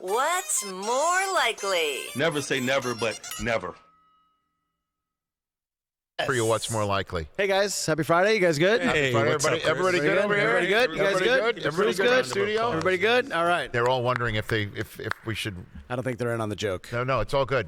What's more likely? Never say never, but never. For you, what's more likely? Hey guys, happy Friday. You guys good? Hey, everybody good over here? Everybody good? You guys good? Everybody's good in the studio? Everybody good? All right. They're all wondering if we should. I don't think they're in on the joke. No, it's all good.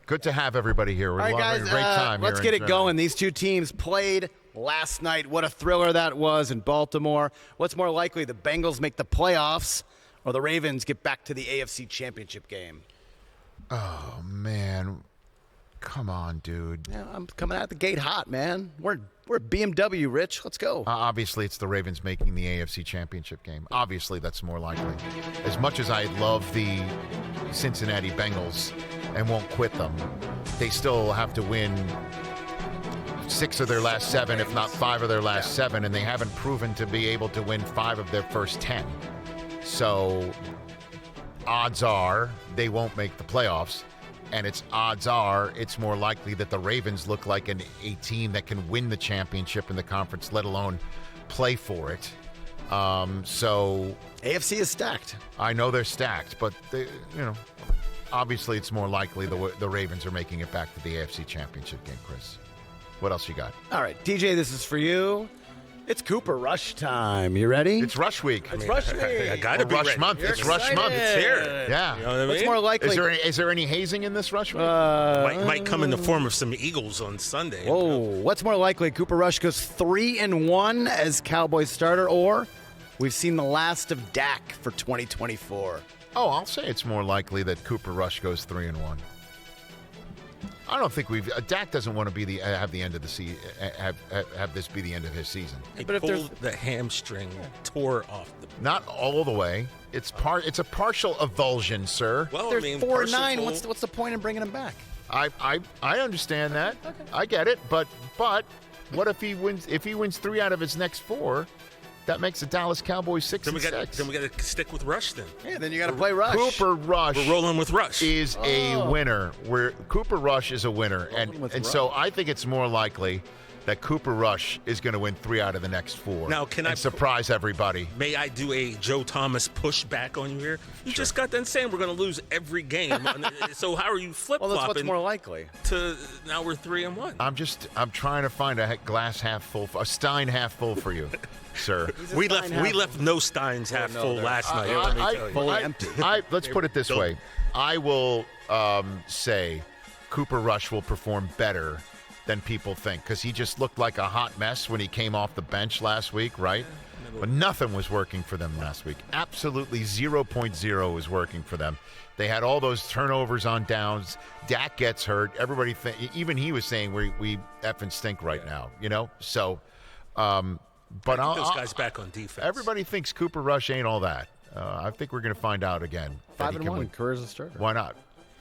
Good to have everybody here. We're All right, having guys, a great time. let's get it going. These two teams played last night. What a thriller that was in Baltimore. What's more likely, the Bengals make the playoffs or the Ravens get back to the AFC Championship game? Oh, man. Come on, dude. Yeah, I'm coming out the gate hot, man. We're BMW, Rich. Let's go. Obviously, it's the Ravens making the AFC Championship game. Obviously, that's more likely. As much as I love the Cincinnati Bengals and won't quit them, they still have to win 6 of their last 7, if not 5 of their last 7, and they haven't proven to be able to win 5 of their first 10. So, odds are they won't make the playoffs. And odds are it's more likely that the Ravens look like a team that can win the championship in the conference, let alone play for it. So AFC is stacked. I know they're stacked, but obviously it's more likely the Ravens are making it back to the AFC Championship game. Chris, what else you got? All right, DJ, this is for you. It's Cooper Rush time. You ready? It's Rush Week. It's Rush Week. I gotta be Rush ready. Month. You're It's Rush excited. Month. It's here. Yeah. You know what I What's mean? more likely? Is there any hazing in this Rush Week? Might come in the form of some Eagles on Sunday. Whoa. What's more likely? Cooper Rush goes 3-1 as Cowboys starter, or we've seen the last of Dak for 2024. Oh, I'll say it's more likely that Cooper Rush goes 3-1. I don't think Dak doesn't want to have the end of the season. Have this be the end of his season. He But if pulled the hamstring, tore off the. Not all the way. It's a partial avulsion, sir. Well, There's I mean, 4-9. partial- What's the point in bringing him back? I understand that. Okay. I get it. But what if he wins? If he wins 3 out of his next 4, that makes the Dallas Cowboys 6-6. Then we got to stick with Rush then. Yeah, then you got to play Rush. Cooper Rush. We're rolling with Rush. Is a winner. Cooper Rush is a winner, Rolling with and Rush. so I think it's more likely that Cooper Rush is going to win 3 out of the next 4. Now, can I surprise everybody? May I do a Joe Thomas pushback on you here? You just got done saying we're going to lose every game. So how are you flip-flopping? Well, that's what's more likely. To now we're 3-1. I'm trying to find a glass half full, a Stein half full for you, sir. We left no Steins half full last night. Let me tell you. Fully empty. Let's put it this way. I will say Cooper Rush will perform better than people think, because he just looked like a hot mess when he came off the bench last week, right? But nothing was working for them last week. Absolutely 0.0 was working for them. They had all those turnovers on downs. Dak gets hurt. Everybody, even he was saying we effing stink right now, So, but those guys back on defense. Everybody thinks Cooper Rush ain't all that. I think we're going to find out again. 5-1. Career as a starter. Why not?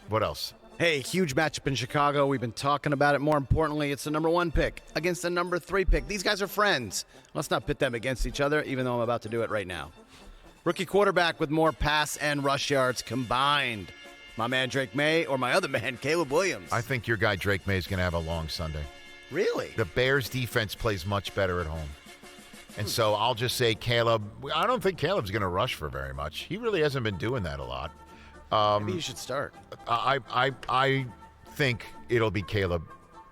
What else? Hey, huge matchup in Chicago. We've been talking about it. More importantly, it's the number 1 pick against the number 3 pick. These guys are friends. Let's not pit them against each other, even though I'm about to do it right now. Rookie quarterback with more pass and rush yards combined. My man Drake May or my other man Caleb Williams. I think your guy Drake May is going to have a long Sunday. Really? The Bears' defense plays much better at home. And so I'll just say Caleb. I don't think Caleb's going to rush for very much. He really hasn't been doing that a lot. Maybe you should start. I think it'll be Caleb.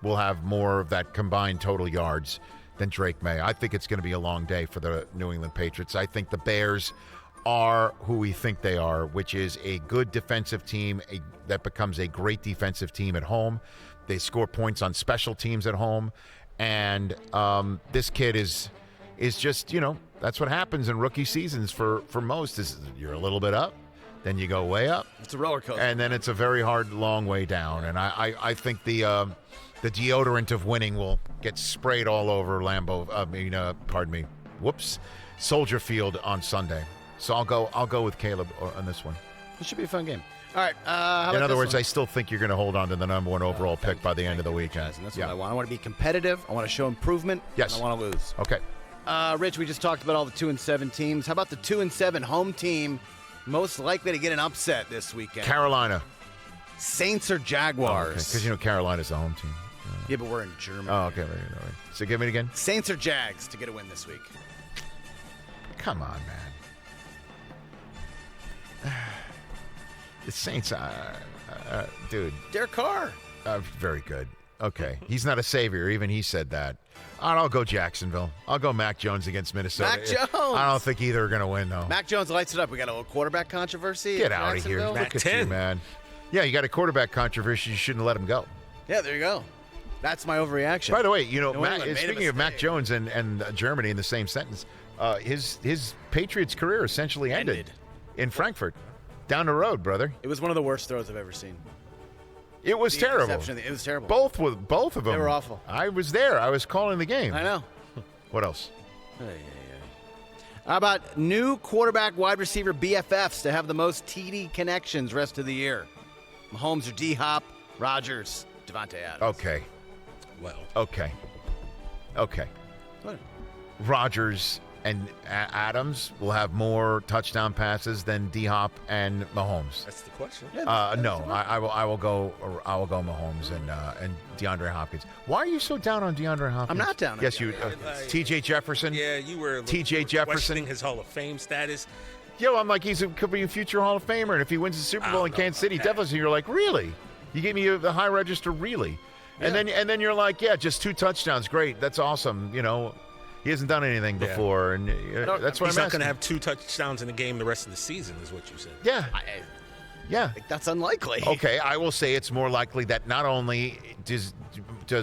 Will have more of that combined total yards than Drake May. I think it's going to be a long day for the New England Patriots. I think the Bears are who we think they are, which is a good defensive team that becomes a great defensive team at home. They score points on special teams at home. And this kid is just, that's what happens in rookie seasons for most is you're a little bit up. Then you go way up. It's a roller coaster. And then it's a very hard, long way down. And I think the deodorant of winning will get sprayed all over Soldier Field on Sunday. So I'll go with Caleb on this one. This should be a fun game. All right. How In about other this words, one? I still think you're going to hold on to the number 1 overall pick by the end of the weekend. And that's what I want. I want to be competitive. I want to show improvement. Yes. And I want to lose. Okay. Rich, we just talked about all the 2-7 teams. How about the 2-7 home team most likely to get an upset this weekend? Carolina. Saints or Jaguars? Because Carolina's the home team. Yeah, but we're in Germany. Oh, okay. Right. So give me it again. Saints or Jags to get a win this week? Come on, man. The Saints, dude. Derek Carr. Very good. Okay. He's not a savior. Even he said that. I'll go Jacksonville. I'll go Mac Jones against Minnesota. Mac Jones. I don't think either are going to win, though. Mac Jones lights it up. We got a little quarterback controversy. Get out of here. Jacksonville. Look at 10. you, man. Yeah, you got a quarterback controversy. You shouldn't let him go. Yeah, there you go. That's my overreaction. By the way, New England made a speaking of Mac mistake. Jones and Germany in the same sentence, his Patriots career essentially ended in Frankfurt. Down the road, brother. It was one of the worst throws I've ever seen. It was The terrible. interception, it was terrible. Both of them. They were awful. I was there. I was calling the game. I know. What else? How about new quarterback wide receiver BFFs to have the most TD connections rest of the year? Mahomes or D-Hop, Rodgers, Devontae Adams. Okay. Well, Okay. What? Rodgers and Adams will have more touchdown passes than D-Hop and Mahomes. that's the question. No, I will go Mahomes and DeAndre Hopkins. Why are you so down on DeAndre Hopkins? I'm not down on Yes, DeAndre you. Hopkins. T.J. Jefferson. Yeah, you were T.J. Jefferson. questioning his Hall of Fame status. Yo, I'm like could be a future Hall of Famer, and if he wins the Super Bowl in Kansas City, definitely. You're like, really? You gave me the high register, really? And then you're like, yeah, just 2 touchdowns, great, that's awesome. You know, he hasn't done anything before, and that's what He's I'm not going asking. to have 2 touchdowns in a game the rest of the season, is what you said. Yeah, yeah. That's unlikely. Okay, I will say it's more likely that not only does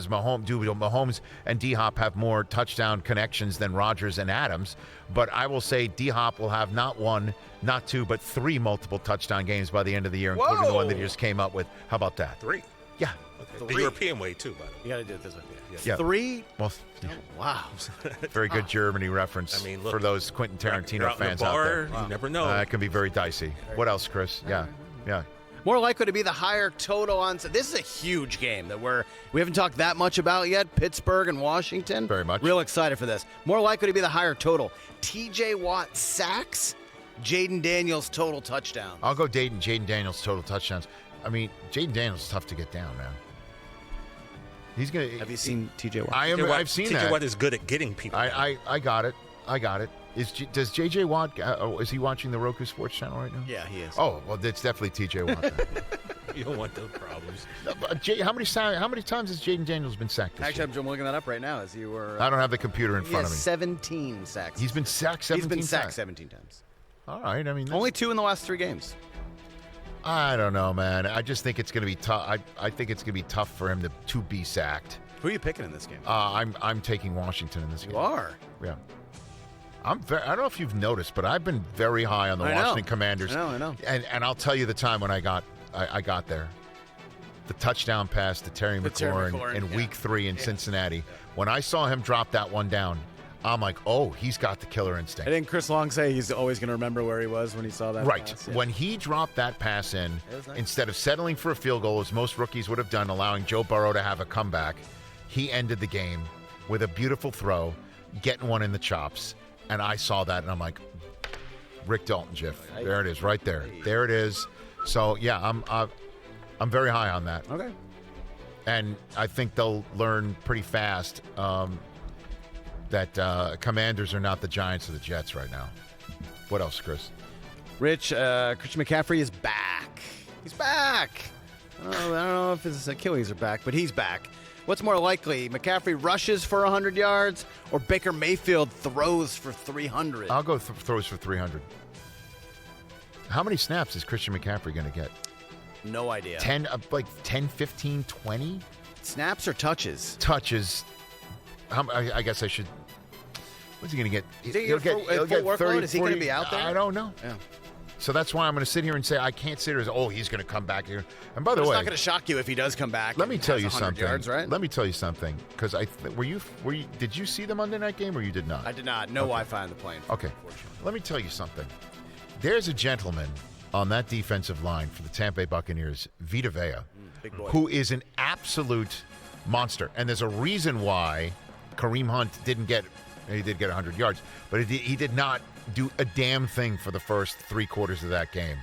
Mahomes and D-Hop have more touchdown connections than Rodgers and Adams, but I will say D-Hop will have not 1, not 2, but 3 multiple touchdown games by the end of the year, including the one that he just came up with. How about that? 3. Yeah. Okay. The European way, too, by the way. You got to do it this way. Yeah. 3? Well, Wow. very good Germany reference I mean, look, for those Quentin You're Tarantino out in the fans out there. bar, you never know. It can be very dicey. What else, Chris? Yeah. More likely to be the higher total on. This is a huge game that we haven't talked that much about yet. Pittsburgh and Washington. Very much. Real excited for this. More likely to be the higher total. T.J. Watt sacks. Jaden Daniels total touchdown. I'll go Jaden Daniels total touchdowns. I mean, Jaden Daniels is tough to get down, man. He's gonna. Have you seen T.J. Watt? I've seen that. TJ Watt is good at getting people. I got it. Does J.J. Watt? Is he watching the Roku Sports Channel right now? Yeah, he is. Oh well, it's definitely T.J. Watt. Then. You don't want those problems. How many times has Jaden Daniels been sacked this year? Actually, I'm looking that up right now as you were. I don't have the computer in He front has of me. 17 sacks. He's been sacked 17 He's been sacked times. 17 times. All right. I mean, Only 2 in the last 3 games. I don't know, man. I just think it's going to be tough. I think it's going to be tough for him to be sacked. Who are you picking in this game? I'm taking Washington in this game. You are. Yeah. I don't know if you've noticed, but I've been very high on the Washington Commanders. I know. And I'll tell you the time when I got there. The touchdown pass to Terry McLaurin in Week 3 in Cincinnati. When I saw him drop that one down, I'm like, oh, he's got the killer instinct. Didn't Chris Long say he's always going to remember where he was when he saw that Right. pass? Yeah. When he dropped that pass in, was nice. instead of settling for a field goal, as most rookies would have done, allowing Joe Burrow to have a comeback, he ended the game with a beautiful throw, getting one in the chops. And I saw that, and I'm like, Rick Dalton GIF. There it is, right there. There it is. So, yeah, I'm very high on that. Okay. And I think they'll learn pretty fast that Commanders are not the Giants or the Jets right now. What else, Chris? Rich, Christian McCaffrey is back. He's back. I don't know if his Achilles are back, but he's back. What's more likely, McCaffrey rushes for 100 yards or Baker Mayfield throws for 300? I'll go throws for 300. How many snaps is Christian McCaffrey going to get? No idea. 10, 15, 20? Snaps or touches? Touches. I guess I should. What's he going to get? He'll get full workload? Is he going to be out there? I don't know. Yeah. So that's why I'm going to sit here and say I can't sit here as, he's going to come back here. And by the It's way, not going to shock you if he does come back. let me and tell has you 100 something. Yards, right? Let me tell you something. Because did you see the Monday night game or you did not? I did not. No Wi-Fi on the plane. Okay. Let me tell you something. There's a gentleman on that defensive line for the Tampa Bay Buccaneers, Vita Vea, Big boy. who is an absolute monster. And there's a reason why Kareem Hunt didn't get, he did get 100 yards, but he did not do a damn thing for the first 3 quarters of that game.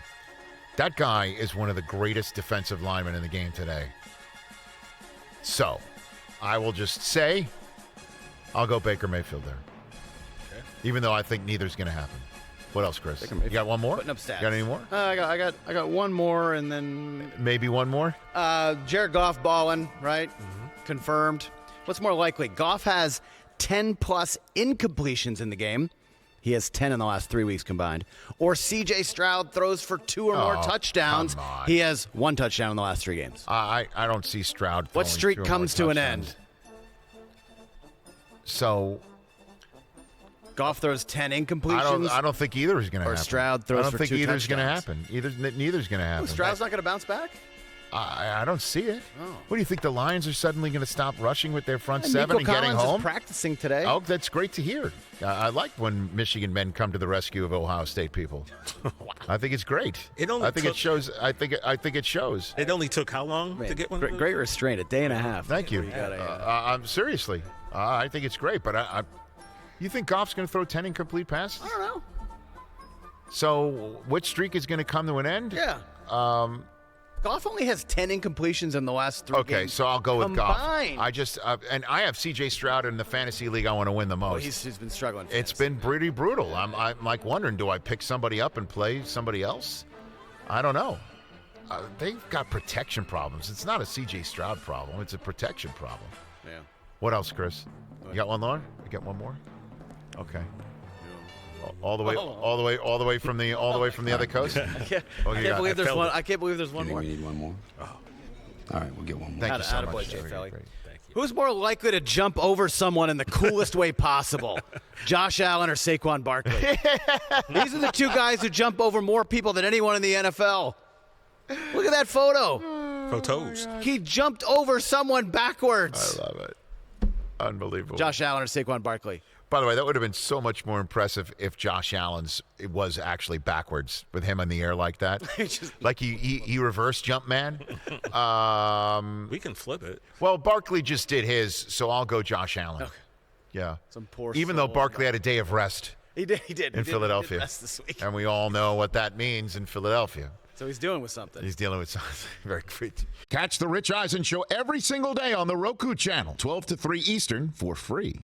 That guy is one of the greatest defensive linemen in the game today. So, I will just say, I'll go Baker Mayfield there. Okay. Even though I think neither's going to happen. What else, Chris? You got one more? Putting up stats. Got any more? I got one more, and then Maybe one more? Jared Goff balling, right? Confirmed. What's more likely? Goff has 10-plus incompletions in the game. He has 10 in the last 3 weeks combined. Or C.J. Stroud throws for 2 or more touchdowns. come on. He has 1 touchdown in the last 3 games. I don't see Stroud. What throwing streak 2 or comes more to an touchdowns. end? So Goff throws 10 incompletions. I don't think either is going to happen. Or Stroud throws I don't for think 2 either's going to touchdowns. happen. Neither's going to happen. Stroud's not going to bounce back? I don't see it. Oh. What do you think? The Lions are suddenly going to stop rushing with their front And seven Nico and getting Collins home? is practicing today. Oh, that's great to hear. I like when Michigan men come to the rescue of Ohio State people. I think it's great. I think it shows. I think it shows. It only took how long to get one? Great restraint, a day and a half. Thank you. You gotta, I'm seriously. I think it's great, but you think Goff's going to throw 10 incomplete passes? I don't know. So, which streak is going to come to an end? Yeah. Goff only has 10 incompletions in the last 3 Okay, games. so I'll go with Combined. Goff. I just and I have C.J. Stroud in the fantasy league. I want to win the most. Oh, he's been struggling. It's been pretty brutal. I'm like wondering, do I pick somebody up and play somebody else? I don't know. They've got protection problems. It's not a C.J. Stroud problem. It's a protection problem. Yeah. What else, Chris? You got one more? You got one more? Okay. All the way from the other coast. I can't believe there's one. I can't believe there's one more. We need one more. Oh. All right, we'll get one more. Thank you so Attaboy, much. Jay Very Felly. great. Who's more likely to jump over someone in the coolest way possible? Josh Allen or Saquon Barkley? These are the 2 guys who jump over more people than anyone in the NFL. Look at that photo. Photos. He jumped over someone backwards. I love it. Unbelievable. Josh Allen or Saquon Barkley? By the way, that would have been so much more impressive if Josh Allen's it was actually backwards with him in the air like that. Like he reverse jump man. We can flip it. Well, Barkley just did his, so I'll go Josh Allen. Okay. Yeah. Some poor Even though soul. Barkley had a day of rest He did. in Philadelphia. He did rest this week. And we all know what that means in Philadelphia. So he's dealing with something. He's dealing with something very great. Catch the Rich Eisen Show every single day on the Roku Channel, 12 to 3 Eastern, for free.